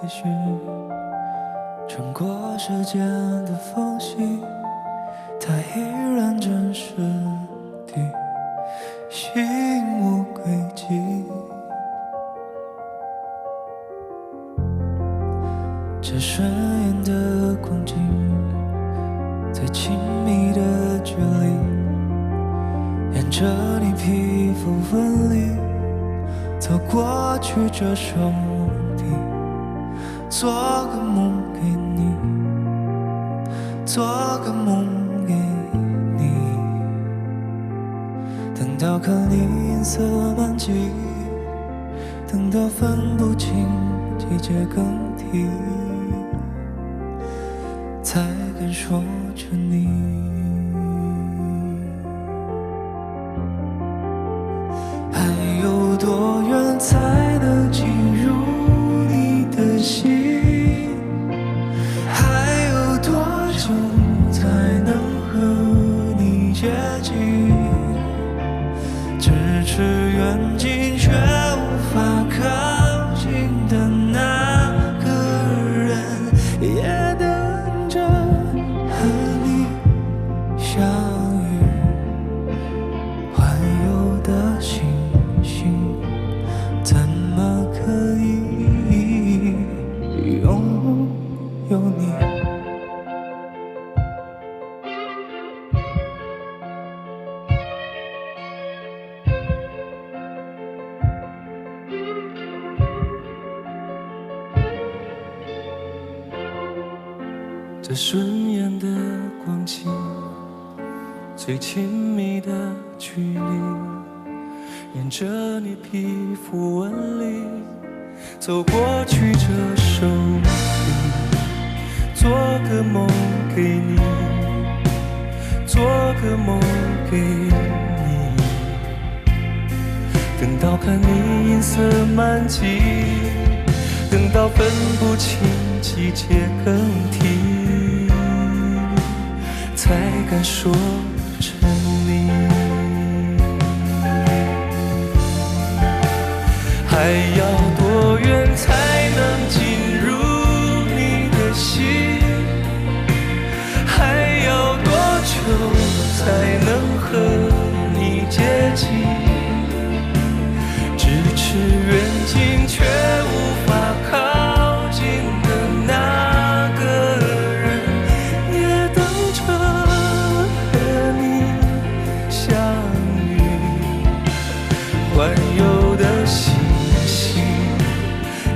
也许穿过时间的缝隙，它依然真实地心无轨迹。这顺眼的光景，最亲密的距离，沿着你皮肤纹理走过去这手臂，做个梦给你，做个梦给你。等到看你颜色满际，等到分不清季节更替，才敢说着你。还有多远才能进入你的心？还有多久才能和你接近？咫尺远近却无法靠近的那个人，也等着和你相遇。环游的星星怎么可以拥有你？这顺眼的光景，最亲密的距离，沿着你皮肤纹理走过去这手臂，做个梦给你，做个梦给你。等到看你颜色满际，等到分不清季节更替，才敢说成你。还要多远才能进入你的心？还要多久才能和你接近？咫尺远近却无法靠近的那个人，也等着和你相遇。环游的星星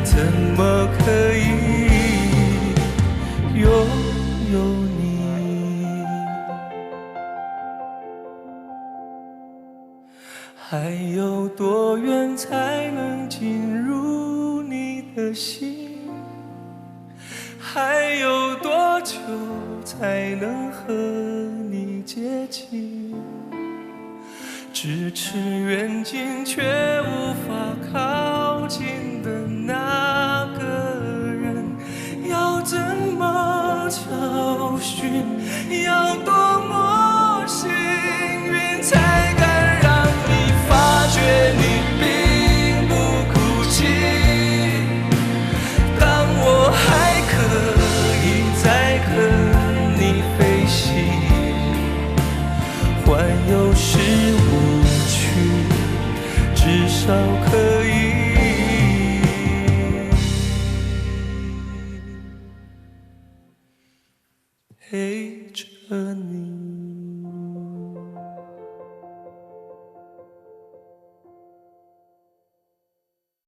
怎么可以拥有你？还有多远才能进入你的心？还有多久才能和你接近？咫尺远近却无法靠近的那个人，要怎么找寻？要多么幸运才敢让你发觉你并不孤寂？当我还可以再和你飞行，环游是无趣，至少可以陪着你。